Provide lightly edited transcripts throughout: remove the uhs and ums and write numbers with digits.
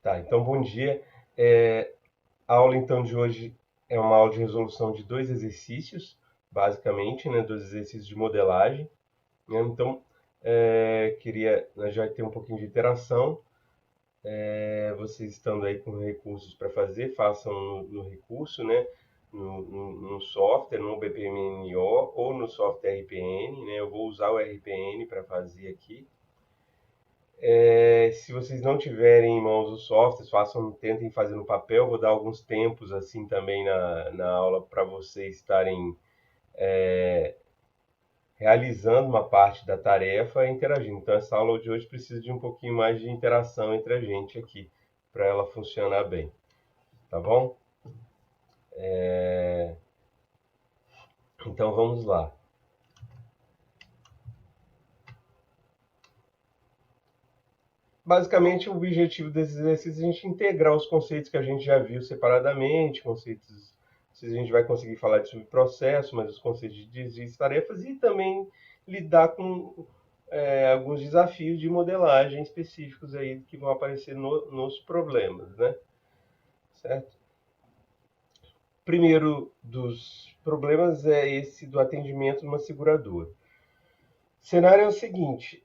Tá, então bom dia. A aula então de hoje é uma aula de resolução de dois exercícios, basicamente, né, dois exercícios de modelagem, né? Então, queria, nós já ter um pouquinho de interação. Vocês estando aí com recursos para fazer, façam no recurso, né, no software, no BPMNO ou no software RPN, né? Eu vou usar o RPN para fazer aqui. Se vocês não tiverem em mãos os softwares, tentem fazer no papel. Vou dar alguns tempos assim também na aula para vocês estarem realizando uma parte da tarefa e interagindo. Então essa aula de hoje precisa de um pouquinho mais de interação entre a gente aqui para ela funcionar bem, tá bom? Então vamos lá. Basicamente, o objetivo desses exercícios é a gente integrar os conceitos que a gente já viu separadamente, conceitos, se a gente vai conseguir falar de subprocesso, mas os conceitos de desvio de tarefas e também lidar com alguns desafios de modelagem específicos aí que vão aparecer nos problemas, né? Certo? Primeiro dos problemas é esse do atendimento numa seguradora. O cenário é o seguinte: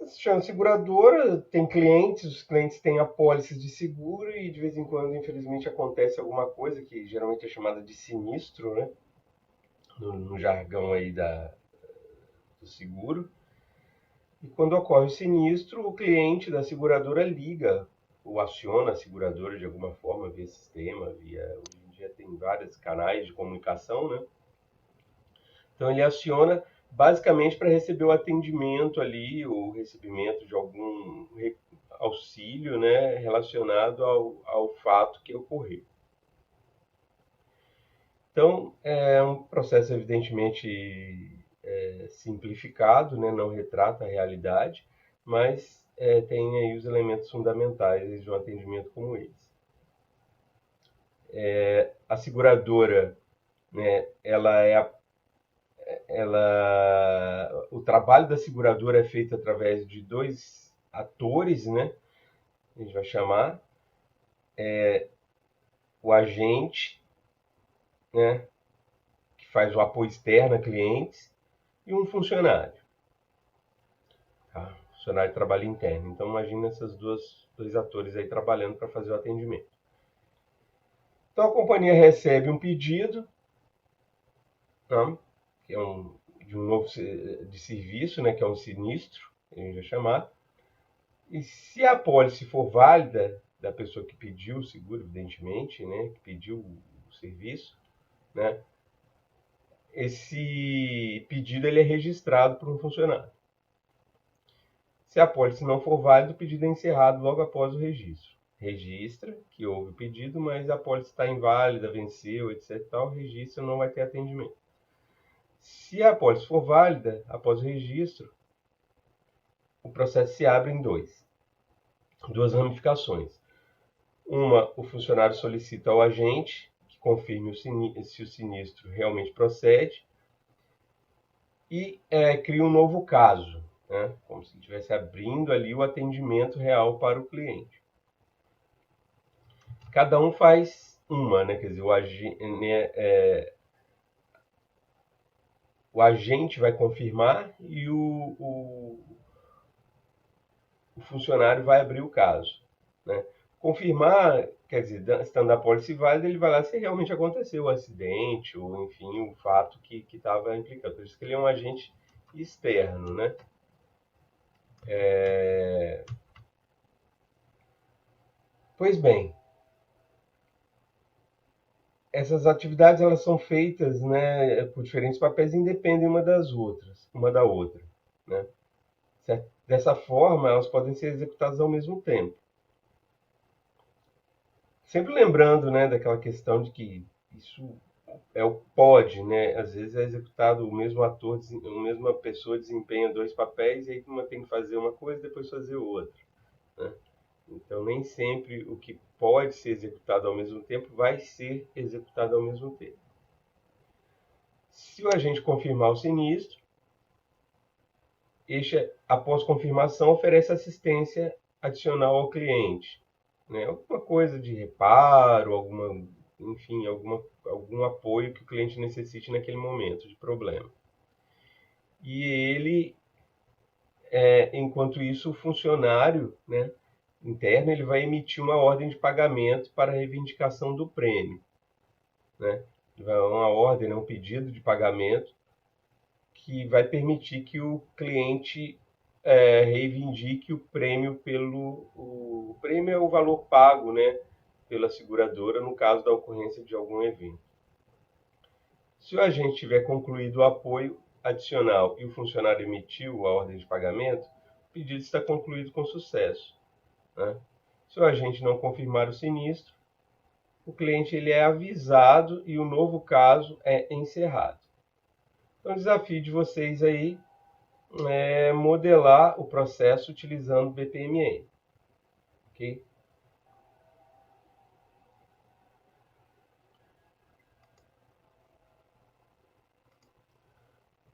se chama seguradora, tem clientes, os clientes têm apólices de seguro e de vez em quando, infelizmente, acontece alguma coisa que geralmente é chamada de sinistro, né? No jargão aí do seguro. E quando ocorre o sinistro, o cliente da seguradora liga ou aciona a seguradora de alguma forma via sistema, hoje em dia tem vários canais de comunicação, né? Então ele aciona basicamente para receber o atendimento ali, o recebimento de algum auxílio, né, relacionado ao fato que ocorreu. Então é um processo evidentemente simplificado, né, não retrata a realidade, mas tem aí os elementos fundamentais de um atendimento como esse. A seguradora, né, o trabalho da seguradora é feito através de dois atores, né? A gente vai chamar o agente, né? Que faz o apoio externo a clientes e um funcionário, tá? Funcionário de trabalho interno. Então imagina esses dois atores aí trabalhando para fazer o atendimento. Então a companhia recebe um pedido, tá? Que é de um novo de serviço, né? Que é um sinistro, a gente vai chamar. E se a apólice for válida da pessoa que pediu o seguro, evidentemente, né, que pediu o serviço, né, esse pedido ele é registrado por um funcionário. Se a apólice não for válida, o pedido é encerrado logo após o registro. Registra que houve o pedido, mas a apólice está inválida, venceu, etc. Tal, registra, não vai ter atendimento. Se a apólice for válida, após o registro, o processo se abre em duas ramificações. Uma, o funcionário solicita ao agente que confirme se o sinistro realmente procede e cria um novo caso, né? Como se estivesse abrindo ali o atendimento real para o cliente. Cada um faz uma, né? Quer dizer, o agente vai confirmar e o funcionário vai abrir o caso, né? Confirmar, quer dizer, estando a apólice válida, ele vai lá se realmente aconteceu o acidente ou, enfim, o fato que estava implicado. Por isso que ele é um agente externo, né? Pois bem, essas atividades elas são feitas, né, por diferentes papéis e independem uma da outra, né? Certo? Dessa forma, elas podem ser executadas ao mesmo tempo. Sempre lembrando, né, daquela questão de que isso é o pode, né? Às vezes é executado o mesmo ator, a mesma pessoa desempenha dois papéis e aí uma tem que fazer uma coisa e depois fazer outra, né? Então nem sempre o que pode ser executado ao mesmo tempo vai ser executado ao mesmo tempo. Se o agente confirmar o sinistro, este, após confirmação, oferece assistência adicional ao cliente, né? Alguma coisa de reparo, enfim, algum apoio que o cliente necessite naquele momento de problema. E ele, enquanto isso, o funcionário, né, interno, ele vai emitir uma ordem de pagamento para a reivindicação do prêmio, né? Uma ordem, né, um pedido de pagamento que vai permitir que o cliente reivindique o prêmio o prêmio é o valor pago, né, pela seguradora no caso da ocorrência de algum evento. Se o agente tiver concluído o apoio adicional e o funcionário emitiu a ordem de pagamento, o pedido está concluído com sucesso, né? Se o agente não confirmar o sinistro, o cliente ele é avisado e o novo caso é encerrado. Então, o desafio de vocês aí é modelar o processo utilizando o BPMN. Ok?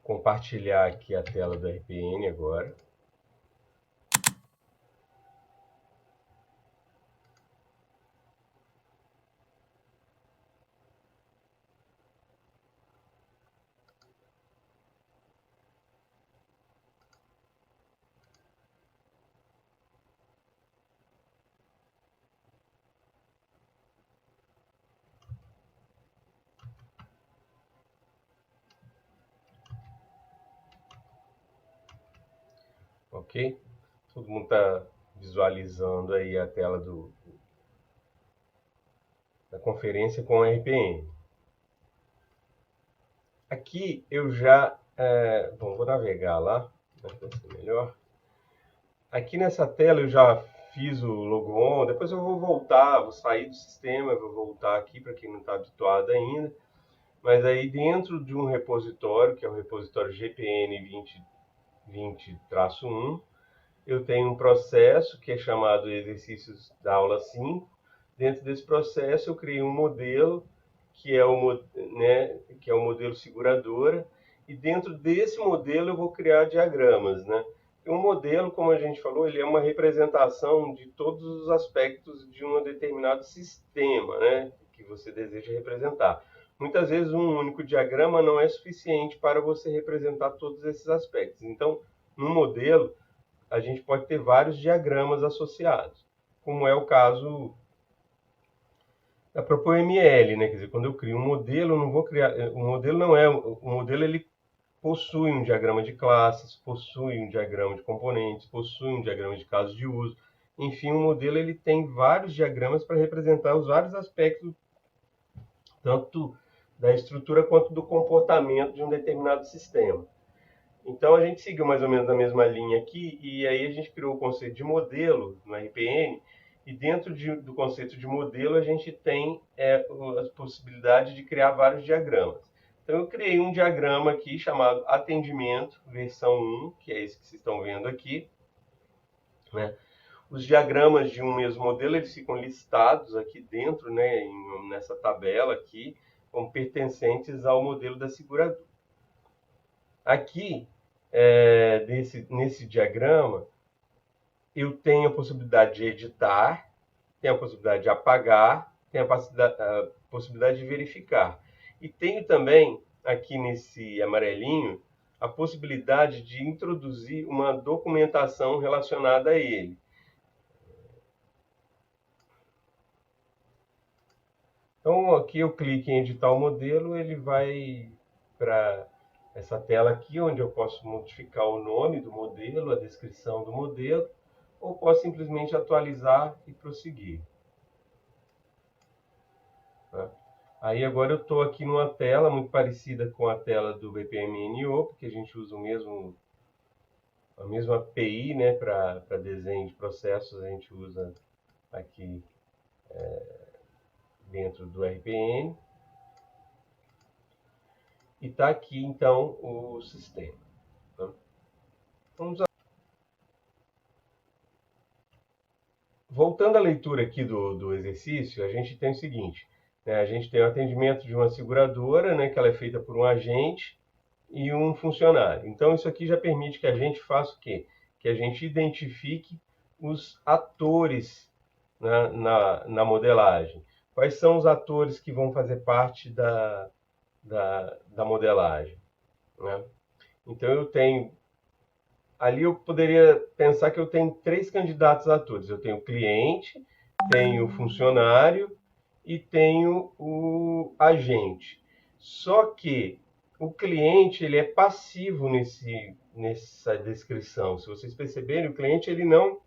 Compartilhar aqui a tela do RPN agora. Ok? Todo mundo está visualizando aí a tela da conferência com o RPN. Aqui eu já... bom, vou navegar lá, vai ser melhor. Aqui nessa tela eu já fiz o logon, depois eu vou voltar, vou sair do sistema, vou voltar aqui para quem não está habituado ainda. Mas aí dentro de um repositório, que é o repositório GPN 2020-1, eu tenho um processo que é chamado Exercícios da Aula 5. Dentro desse processo eu criei um modelo, que é o modelo seguradora, e dentro desse modelo eu vou criar diagramas, né? Um modelo, como a gente falou, ele é uma representação de todos os aspectos de um determinado sistema, né, que você deseja representar. Muitas vezes um único diagrama não é suficiente para você representar todos esses aspectos. Então, no modelo, a gente pode ter vários diagramas associados, como é o caso da PropoML, né? Quer dizer, quando eu crio um modelo, eu não vou criar... O modelo não é... O modelo, ele possui um diagrama de classes, possui um diagrama de componentes, possui um diagrama de casos de uso. Enfim, o modelo ele tem vários diagramas para representar os vários aspectos, tanto da estrutura quanto do comportamento de um determinado sistema. Então, a gente seguiu mais ou menos a mesma linha aqui, e aí a gente criou o conceito de modelo no RPN, e dentro do conceito de modelo a gente tem a possibilidade de criar vários diagramas. Então, eu criei um diagrama aqui chamado Atendimento, versão 1, que é esse que vocês estão vendo aqui, né? Os diagramas de um mesmo modelo, eles ficam listados aqui dentro, né, nessa tabela aqui, como pertencentes ao modelo da seguradora. Aqui, nesse diagrama, eu tenho a possibilidade de editar, tenho a possibilidade de apagar, tenho a possibilidade de verificar. E tenho também, aqui nesse amarelinho, a possibilidade de introduzir uma documentação relacionada a ele. Então, aqui eu clico em editar o modelo, ele vai para essa tela aqui, onde eu posso modificar o nome do modelo, a descrição do modelo, ou posso simplesmente atualizar e prosseguir. Tá? Aí agora eu estou aqui numa tela muito parecida com a tela do BPMNO, porque a gente usa a mesma API, né, para desenho de processos, a gente usa aqui dentro do RPN. E está aqui, então, o sistema. Tá? Vamos Voltando à leitura aqui do exercício, a gente tem o seguinte, né, a gente tem o atendimento de uma seguradora, né, que ela é feita por um agente e um funcionário. Então, isso aqui já permite que a gente faça o quê? Que a gente identifique os atores na modelagem? Quais são os atores que vão fazer parte da modelagem, né? Então eu tenho, ali eu poderia pensar que eu tenho três candidatos a atores. Eu tenho o cliente, tenho o funcionário e tenho o agente. Só que o cliente ele é passivo nessa descrição. Se vocês perceberem, o cliente ele não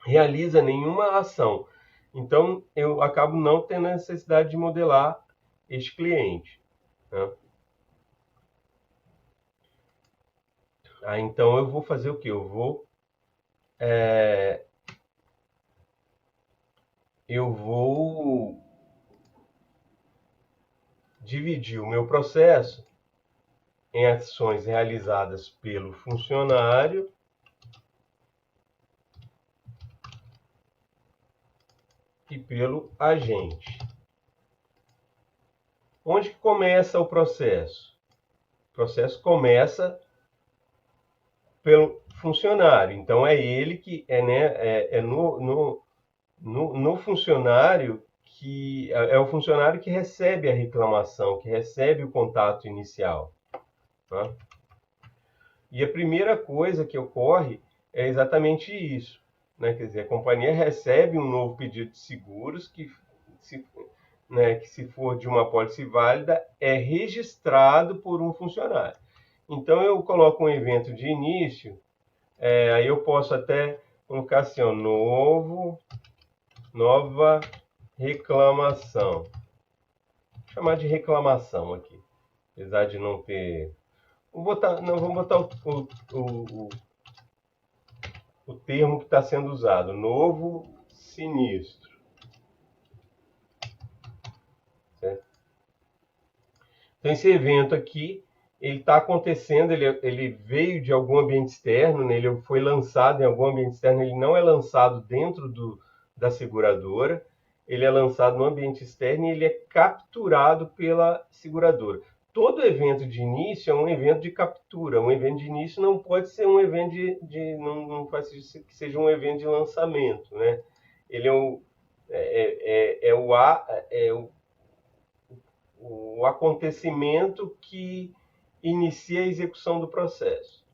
realiza nenhuma ação. Então eu acabo não tendo a necessidade de modelar este cliente, né? Então eu vou fazer o que? Eu vou dividir o meu processo em ações realizadas pelo funcionário e pelo agente. Onde que começa o processo? O processo começa pelo funcionário. Então é ele que é no funcionário que é o funcionário que recebe a reclamação, que recebe o contato inicial, tá? E a primeira coisa que ocorre é exatamente isso, né? Quer dizer, a companhia recebe um novo pedido de seguros se, que se for de uma apólice válida, é registrado por um funcionário. Então eu coloco um evento de início, aí eu posso até colocar assim, ó, nova reclamação. Vou chamar de reclamação aqui, apesar de não ter. Vamos botar o termo que está sendo usado, novo sinistro. Certo? Então esse evento aqui, ele está acontecendo, ele veio de algum ambiente externo, né? Ele foi lançado em algum ambiente externo, ele não é lançado dentro da seguradora, ele é lançado no ambiente externo e ele é capturado pela seguradora. Todo evento de início é um evento de captura. Um evento de início não pode ser um evento não faz que seja um evento de lançamento, né? Ele é o acontecimento que inicia a execução do processo.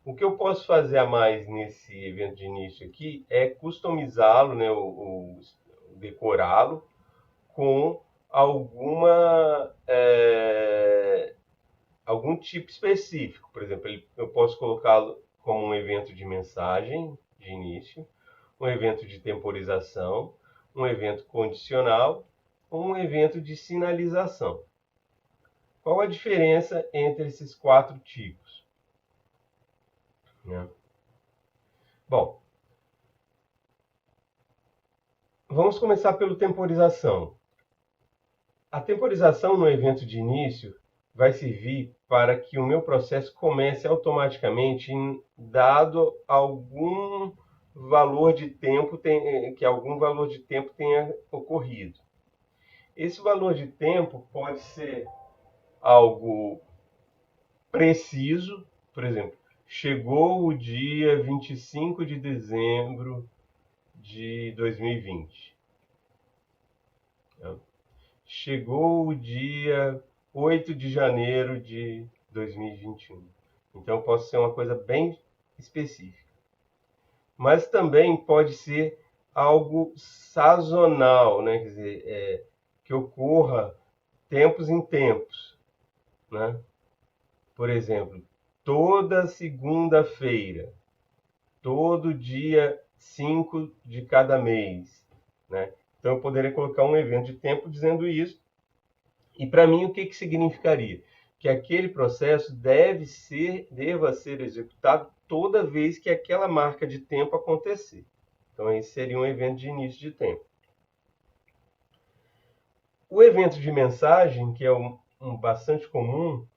O que eu posso fazer a mais nesse evento de início aqui é customizá-lo, né, decorá-lo com algum tipo específico. Por exemplo, eu posso colocá-lo como um evento de mensagem de início, um evento de temporização, um evento condicional ou um evento de sinalização. Qual a diferença entre esses quatro tipos, né? Bom, vamos começar pelo temporização. A temporização no evento de início vai servir para que o meu processo comece automaticamente dado algum valor de tempo que algum valor de tempo tenha ocorrido. Esse valor de tempo pode ser algo preciso, por exemplo, chegou o dia 25 de dezembro de 2020. Chegou o dia 8 de janeiro de 2021. Então pode ser uma coisa bem específica. Mas também pode ser algo sazonal, né? Quer dizer, que ocorra tempos em tempos, né? Por exemplo, toda segunda-feira, todo dia 5 de cada mês, né? Então eu poderia colocar um evento de tempo dizendo isso. E para mim o que significaria? Que aquele processo deva ser executado toda vez que aquela marca de tempo acontecer. Então esse seria um evento de início de tempo. O evento de mensagem, que é um bastante comum,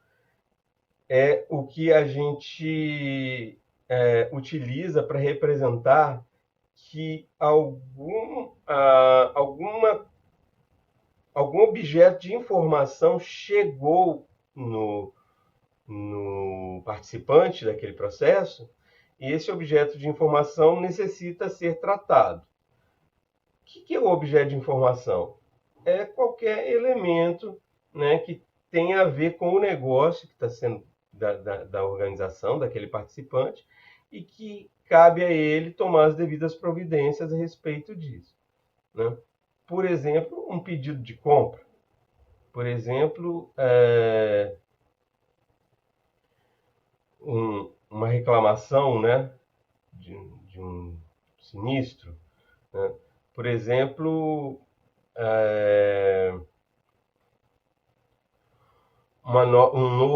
é o que a gente utiliza para representar que algum objeto de informação chegou no participante daquele processo e esse objeto de informação necessita ser tratado. que é o objeto de informação? É qualquer elemento, né, que tem a ver com o negócio que está sendo da organização, daquele participante, e que cabe a ele tomar as devidas providências a respeito disso, né? Por exemplo, um pedido de compra. Por exemplo, uma reclamação, né, de um sinistro, né? Por exemplo, é, um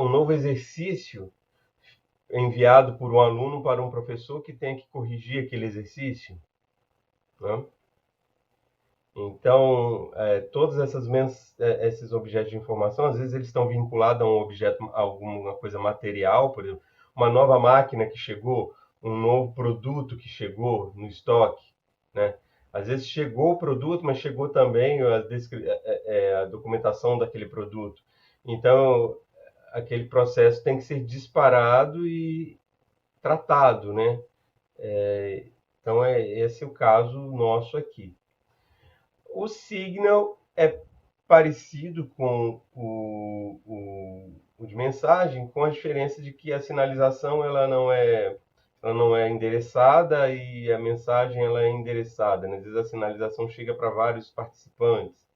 novo exercício enviado por um aluno para um professor que tem que corrigir aquele exercício, né? Então, todos esses objetos de informação, às vezes eles estão vinculados a um objeto, a alguma coisa material, por exemplo, uma nova máquina que chegou, um novo produto que chegou no estoque, né? Às vezes chegou o produto, mas chegou também a documentação daquele produto. Então, aquele processo tem que ser disparado e tratado, né? Então, esse é o caso nosso aqui. O Signal é parecido com o de mensagem, com a diferença de que a sinalização ela não é endereçada e a mensagem ela é endereçada, né? Às vezes a sinalização chega para vários participantes,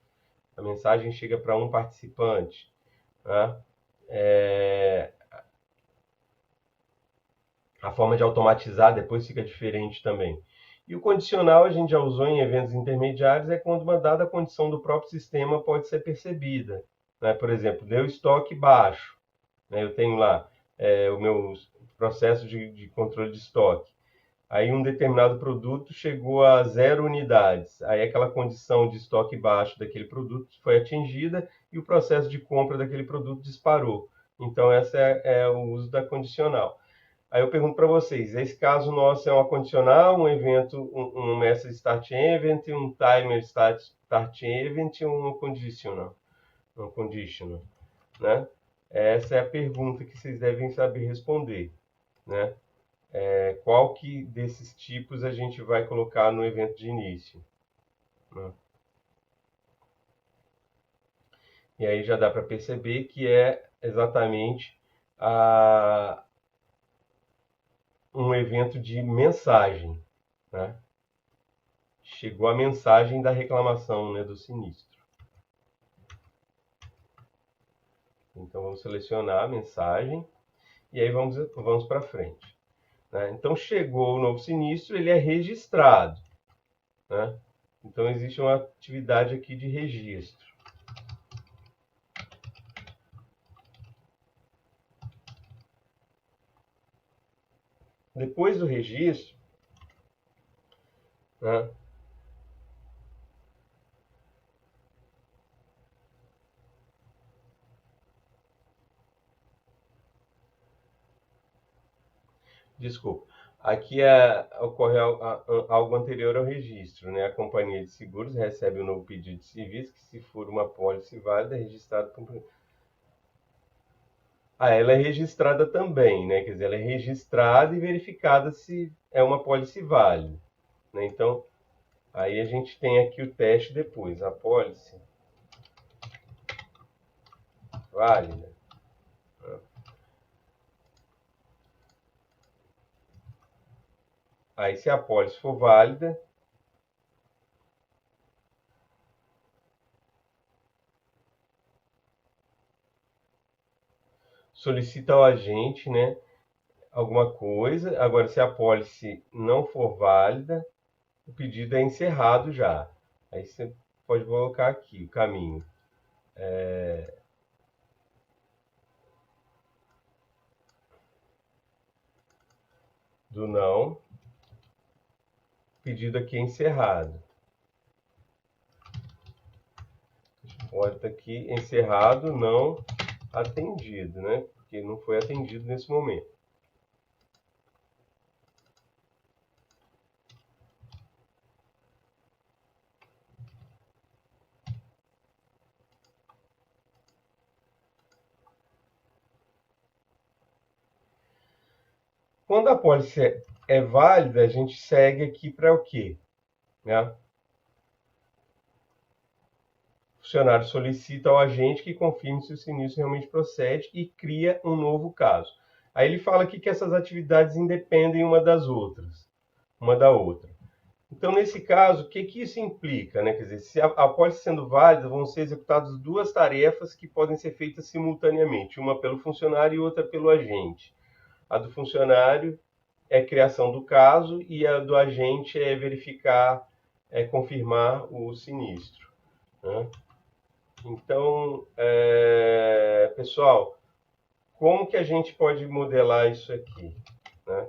a mensagem chega para um participante, né? É, a forma de automatizar depois fica diferente também. E o condicional a gente já usou em eventos intermediários, é quando uma dada condição do próprio sistema pode ser percebida, né? Por exemplo, deu estoque baixo, né? Eu tenho lá o meu processo de controle de estoque. Aí um determinado produto chegou a 0 unidades. Aí aquela condição de estoque baixo daquele produto foi atingida e o processo de compra daquele produto disparou. Então, esse é o uso da condicional. Aí eu pergunto para vocês, esse caso nosso é uma condicional, um evento, um message start event, um timer start event e um conditional, né? Essa é a pergunta que vocês devem saber responder, né? Qual que desses tipos a gente vai colocar no evento de início, né? E aí já dá para perceber que é exatamente a, um evento de mensagem, né? Chegou a mensagem da reclamação, né, do sinistro. Então vamos selecionar a mensagem e aí vamos para frente, né? Então chegou o novo sinistro, ele é registrado, né? Então existe uma atividade aqui de registro. Depois do registro, né? Desculpa. Aqui ocorre algo anterior ao registro, né? A companhia de seguros recebe um novo pedido de serviço que, se for uma pólice válida, é registrado por... ela é registrada também, né? Quer dizer, ela é registrada e verificada se é uma pólice válida, né? Então, aí a gente tem aqui o teste depois, a pólice válida. Aí, se a pólice for válida, solicita ao agente, né, alguma coisa. Agora, se a pólice não for válida, o pedido é encerrado já. Aí você pode colocar aqui o caminho. Do não, pedido aqui é encerrado. Pode estar aqui encerrado, não atendido, né? Porque não foi atendido nesse momento. Quando a pólice é válida, a gente segue aqui para o quê? Né? O funcionário solicita ao agente que confirme se o sinistro realmente procede e cria um novo caso. Aí ele fala aqui que essas atividades independem uma das outras, uma da outra. Então, nesse caso, o que isso implica? Né? Quer dizer, se a apólice sendo válida, vão ser executadas duas tarefas que podem ser feitas simultaneamente, uma pelo funcionário e outra pelo agente. A do funcionário é criação do caso e a do agente é verificar, confirmar o sinistro. Né? Então, pessoal, como que a gente pode modelar isso aqui? Né?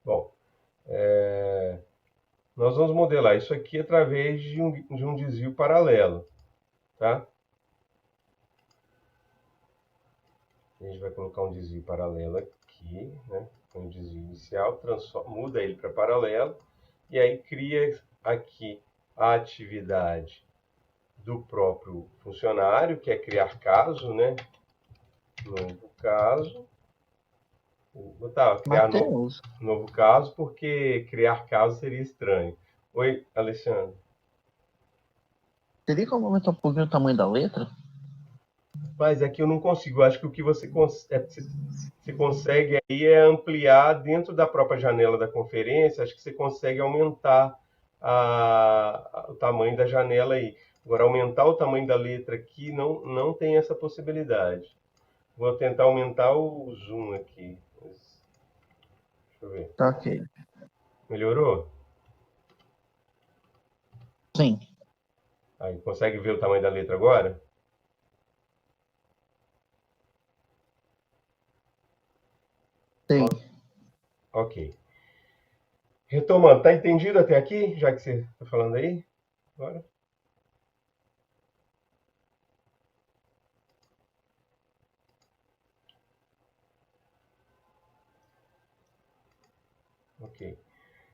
Bom, nós vamos modelar isso aqui através de um desvio paralelo. Tá? A gente vai colocar um desvio paralelo aqui, né? Um desvio inicial, muda ele para paralelo, e aí cria aqui a atividade do próprio funcionário, que é criar caso, né? Novo caso. Tá, criar novo caso, porque criar caso seria estranho. Oi, Alexandre. Teria como aumentar um pouquinho o tamanho da letra? Mas aqui eu não consigo. Eu acho que o que você consegue aí é ampliar dentro da própria janela da conferência. Acho que você consegue aumentar o tamanho da janela aí. Agora, aumentar o tamanho da letra aqui não tem essa possibilidade. Vou tentar aumentar o zoom aqui. Deixa eu ver. Tá, ok. Melhorou? Sim. Aí, consegue ver o tamanho da letra agora? Sim. Ok. Retomando, tá entendido até aqui, já que você está falando aí? Agora? Ok.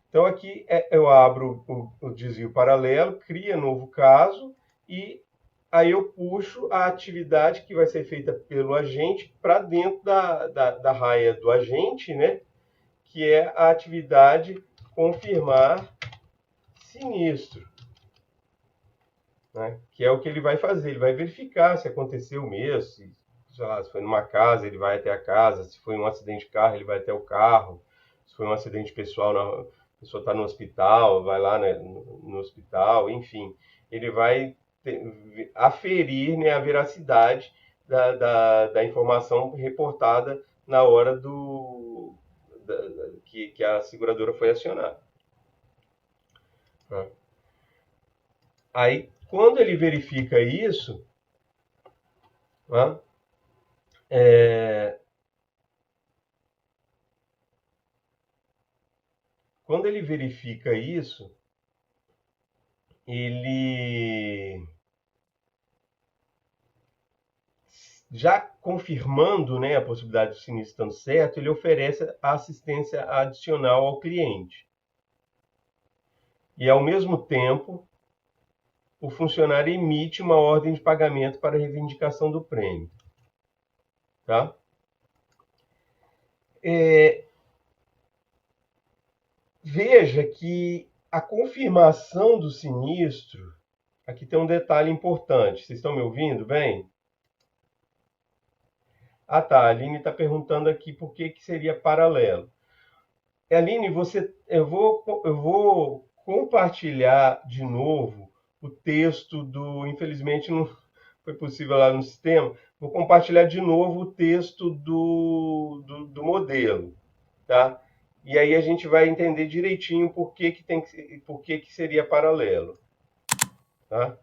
Então aqui eu abro o desvio paralelo, cria novo caso e aí eu puxo a atividade que vai ser feita pelo agente para dentro da raia do agente, né? Que é a atividade confirmar sinistro. Né? Que é o que ele vai fazer. Ele vai verificar se aconteceu mesmo, sei lá, se foi numa casa, ele vai até a casa, se foi um acidente de carro, ele vai até o carro, se foi um acidente pessoal, a pessoa está no hospital, vai lá, né, no hospital, enfim. Ele vai aferir, né, a veracidade da informação reportada na hora que a seguradora foi acionada. Tá? Aí, quando ele verifica isso, né, quando ele verifica isso, ele já confirmando, né, a possibilidade do sinistro estando certo, ele oferece a assistência adicional ao cliente. E, ao mesmo tempo, o funcionário emite uma ordem de pagamento para reivindicação do prêmio. Tá? Veja que a confirmação do sinistro, aqui tem um detalhe importante. Vocês estão me ouvindo bem? Ah, tá. A Aline está perguntando aqui por que seria paralelo. Aline, eu vou compartilhar de novo o texto infelizmente não foi possível lá no sistema. Vou compartilhar de novo o texto do modelo, tá? E aí a gente vai entender direitinho por que que seria paralelo. Tá?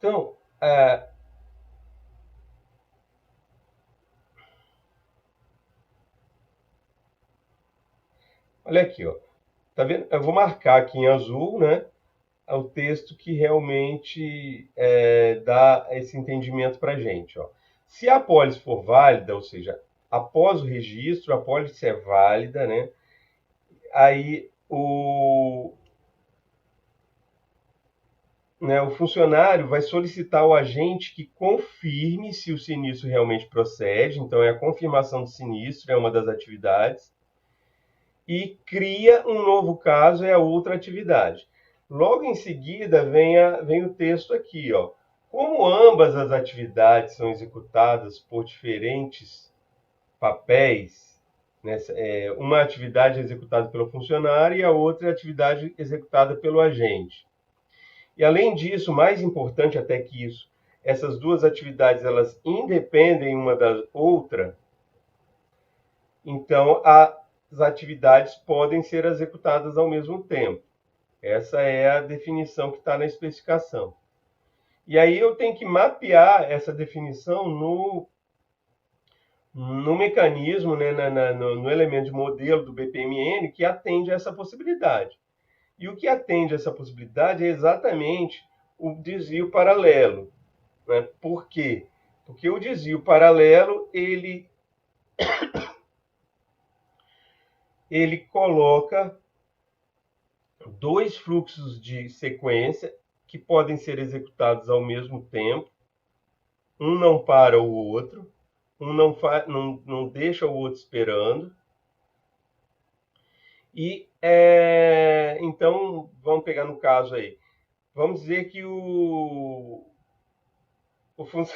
Então, olha aqui, ó. Tá vendo? Eu vou marcar aqui em azul, né? O texto que realmente dá esse entendimento para a gente, ó. Se a apólice for válida, ou seja, após o registro, a apólice é válida, né? Aí o funcionário vai solicitar ao agente que confirme se o sinistro realmente procede, então é a confirmação do sinistro, é uma das atividades, e cria um novo caso, é a outra atividade. Logo em seguida vem o texto aqui, ó. Como ambas as atividades são executadas por diferentes papéis, né, uma atividade é executada pelo funcionário e a outra é a atividade executada pelo agente. E além disso, mais importante até que isso, essas duas atividades elas independem uma da outra, então as atividades podem ser executadas ao mesmo tempo. Essa é a definição que está na especificação. E aí eu tenho que mapear essa definição no mecanismo, né, no elemento de modelo do BPMN que atende a essa possibilidade. E o que atende a essa possibilidade é exatamente o desvio paralelo. Né? Por quê? Porque o desvio paralelo ele coloca dois fluxos de sequência que podem ser executados ao mesmo tempo. Um não para o outro, um não deixa o outro esperando. E então, vamos pegar no caso aí. Vamos dizer que vamos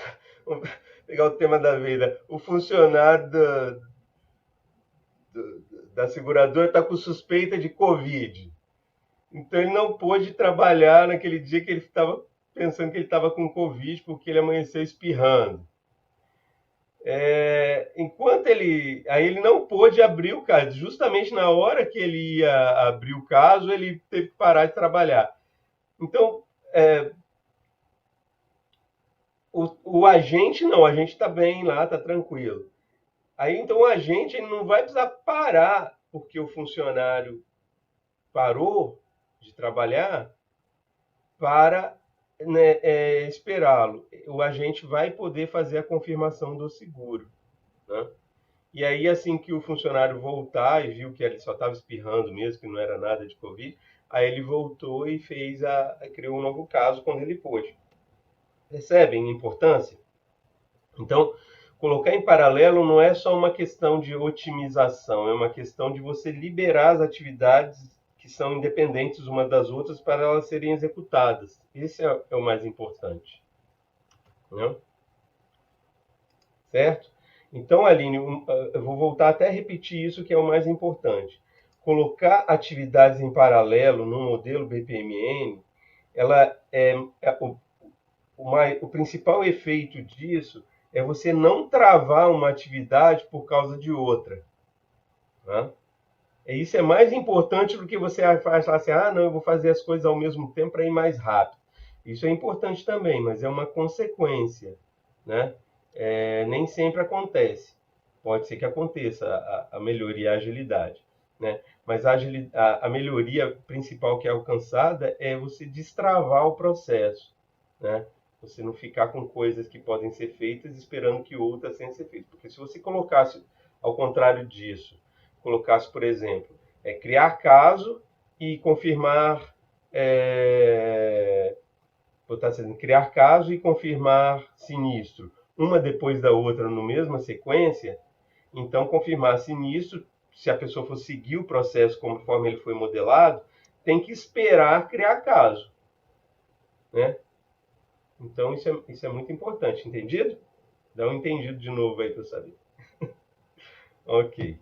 pegar o tema da vida. O funcionário da seguradora está com suspeita de Covid. Então ele não pôde trabalhar naquele dia que ele estava pensando que ele estava com Covid, porque ele amanheceu espirrando. Enquanto aí ele não pôde abrir o caso. Justamente na hora que ele ia abrir o caso, ele teve que parar de trabalhar. Então, o agente não, o agente está bem lá, está tranquilo. Aí então o agente ele não vai precisar parar porque o funcionário parou de trabalhar para, né, esperá-lo. O agente vai poder fazer a confirmação do seguro. Né? E aí, assim que o funcionário voltar e viu que ele só estava espirrando mesmo, que não era nada de Covid, aí ele voltou e criou um novo caso quando ele pôde. Percebem a importância? Então, colocar em paralelo não é só uma questão de otimização, é uma questão de você liberar as atividades que são independentes uma das outras para elas serem executadas. Esse é o mais importante. Né? Certo? Então, Aline, eu vou voltar até a repetir isso que é o mais importante. Colocar atividades em paralelo no modelo BPMN, ela o principal efeito disso é você não travar uma atividade por causa de outra. Né? Isso é mais importante do que você falar assim, não, eu vou fazer as coisas ao mesmo tempo para ir mais rápido. Isso é importante também, mas é uma consequência. Né? Nem sempre acontece. Pode ser que aconteça a melhoria e a agilidade. Né? Mas a melhoria principal que é alcançada é você destravar o processo. Né? Você não ficar com coisas que podem ser feitas esperando que outras tenham que ser feitas. Porque se você colocasse, ao contrário disso, colocasse, por exemplo, criar caso e confirmar, criar caso e confirmar sinistro, uma depois da outra no mesma sequência, então confirmar sinistro, se a pessoa for seguir o processo conforme ele foi modelado, tem que esperar criar caso. Né? Então, isso é muito importante, entendido? Dá um entendido de novo aí para eu saber. Ok.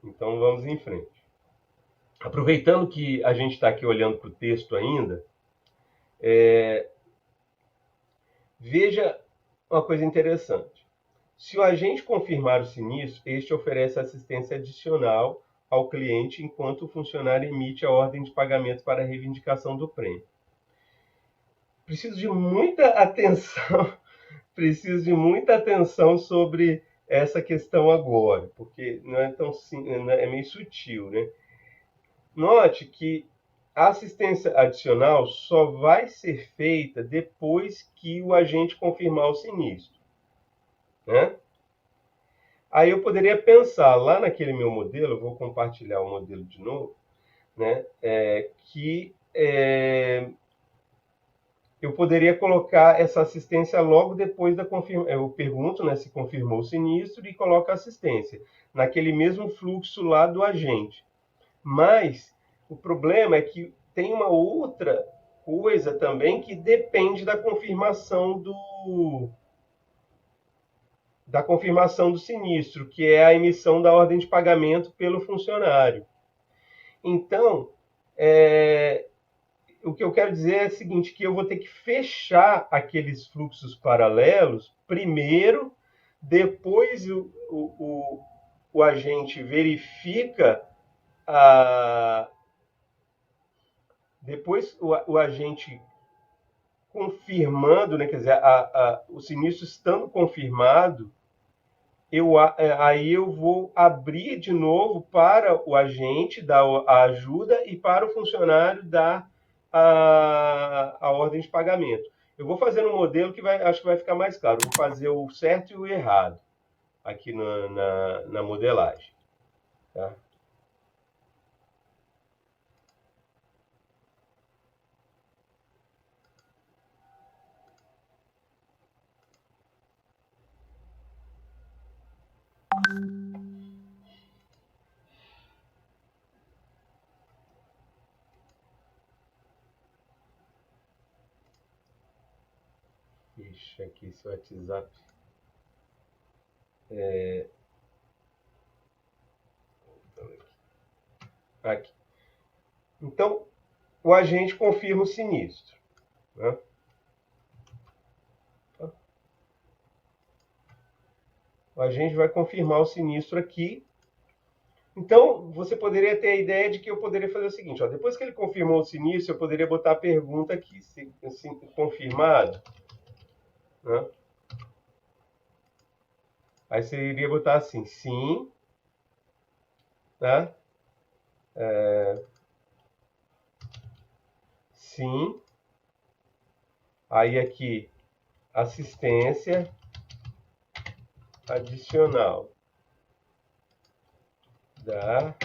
Então, vamos em frente. Aproveitando que a gente está aqui olhando para o texto ainda, veja uma coisa interessante. Se o agente confirmar o sinistro, este oferece assistência adicional ao cliente enquanto o funcionário emite a ordem de pagamento para a reivindicação do prêmio. Preciso de muita atenção, preciso de muita atenção sobre essa questão agora, porque não é tão simples, é meio sutil, né? Note que a assistência adicional só vai ser feita depois que o agente confirmar o sinistro, né? Aí eu poderia pensar lá naquele meu modelo, eu vou compartilhar o modelo de novo, né? Eu poderia colocar essa assistência logo depois da confirmação. Eu pergunto, né, se confirmou o sinistro e coloco a assistência naquele mesmo fluxo lá do agente. Mas o problema é que tem uma outra coisa também que depende da confirmação do sinistro, que é a emissão da ordem de pagamento pelo funcionário. Então, o que eu quero dizer é o seguinte, que eu vou ter que fechar aqueles fluxos paralelos primeiro, depois o agente verifica depois o agente confirmando, né, quer dizer, o sinistro estando confirmado, aí eu vou abrir de novo para o agente dar a ajuda e para o funcionário dar a ordem de pagamento. Eu vou fazer um modelo que acho que vai ficar mais claro. Eu vou fazer o certo e o errado aqui na modelagem. Tá? Deixa aqui esse WhatsApp. Aqui. Então, o agente confirma o sinistro. Né? O agente vai confirmar o sinistro aqui. Então, você poderia ter a ideia de que eu poderia fazer o seguinte, ó, depois que ele confirmou o sinistro, eu poderia botar a pergunta aqui, se confirmado, né? Aí você iria botar assim, sim, tá? Sim. Aí aqui, assistência adicional. Da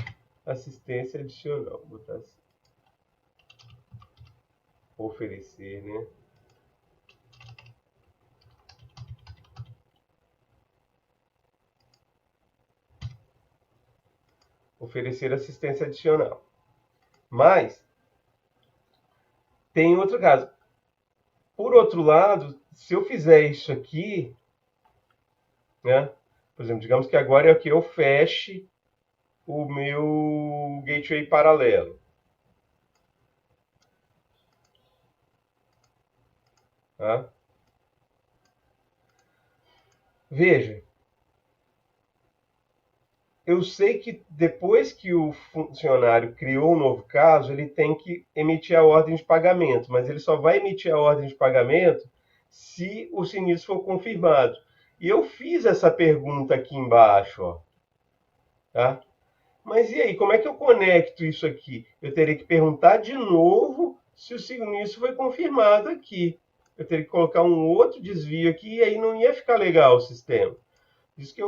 assistência adicional. Vou botar assim. Oferecer, né? Oferecer assistência adicional. Mas tem outro caso. Por outro lado, se eu fizer isso aqui, né? Por exemplo, digamos que agora é que eu feche o meu gateway paralelo. Tá? Veja, eu sei que depois que o funcionário criou um novo caso, ele tem que emitir a ordem de pagamento, mas ele só vai emitir a ordem de pagamento se o sinistro for confirmado. E eu fiz essa pergunta aqui embaixo, ó, tá? Mas e aí, como é que eu conecto isso aqui? Eu teria que perguntar de novo se o sinistro foi confirmado aqui. Eu teria que colocar um outro desvio aqui e aí não ia ficar legal o sistema. Diz que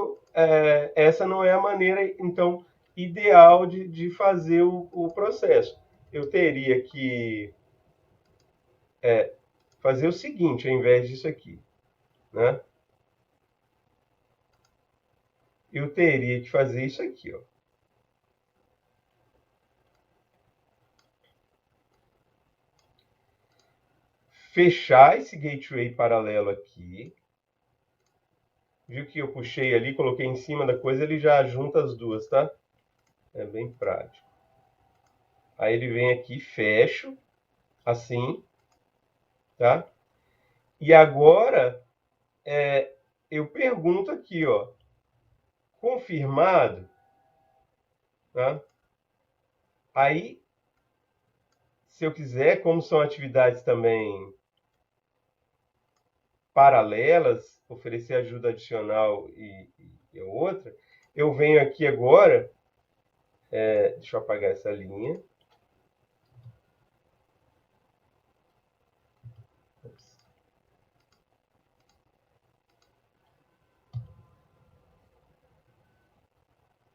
essa não é a maneira, então, ideal de fazer o processo. Eu teria que fazer o seguinte, ao invés disso aqui, né? Eu teria que fazer isso aqui, ó. Fechar esse gateway paralelo aqui. Viu que eu puxei ali, coloquei em cima da coisa, ele já junta as duas, tá? É bem prático. Aí ele vem aqui, fecho, assim, tá? E agora, eu pergunto aqui, ó, confirmado, tá? Aí, se eu quiser, como são atividades também paralelas, oferecer ajuda adicional e outra, eu venho aqui agora, deixa eu apagar essa linha.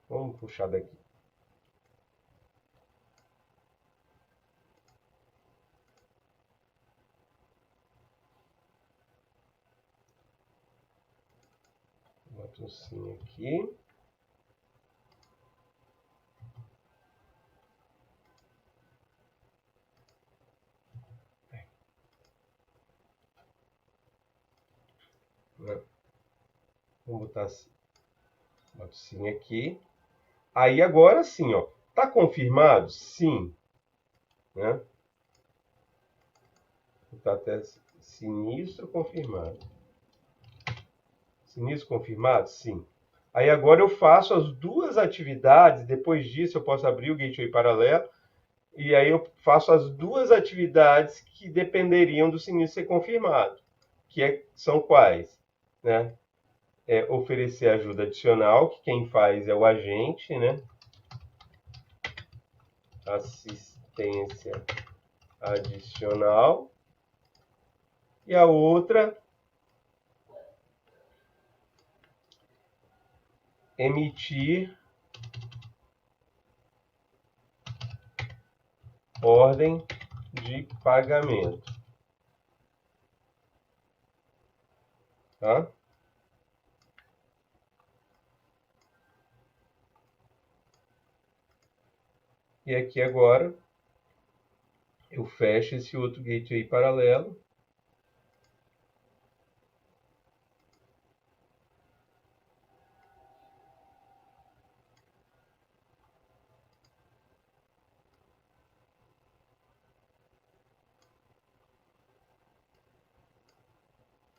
Vamos puxar daqui. Bota um sim aqui. Vamos botar assim. Bota sim aqui. Aí agora sim, ó. Tá confirmado? Sim. Né? Tá até sinistro confirmado. Sinistro confirmado? Sim. Aí agora eu faço as duas atividades. Depois disso eu posso abrir o gateway paralelo. E aí eu faço as duas atividades que dependeriam do sinistro ser confirmado. São quais? Né? Oferecer ajuda adicional, que quem faz é o agente, né? Assistência adicional. E a outra, emitir ordem de pagamento. Tá? E aqui agora eu fecho esse outro gateway paralelo.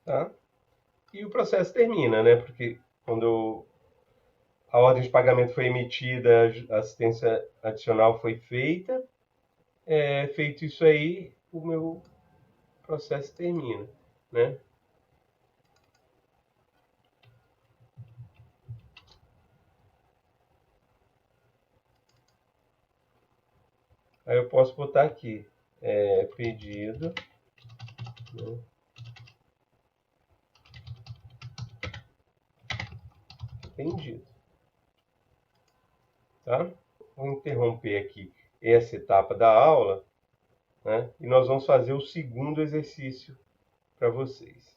Tá? E o processo termina, né? Porque quando a ordem de pagamento foi emitida, a assistência adicional foi feita, feito isso aí, o meu processo termina, né? Aí eu posso botar aqui, pedido, né? Atendido. Tá? Vou interromper aqui essa etapa da aula, né? E nós vamos fazer o segundo exercício para vocês.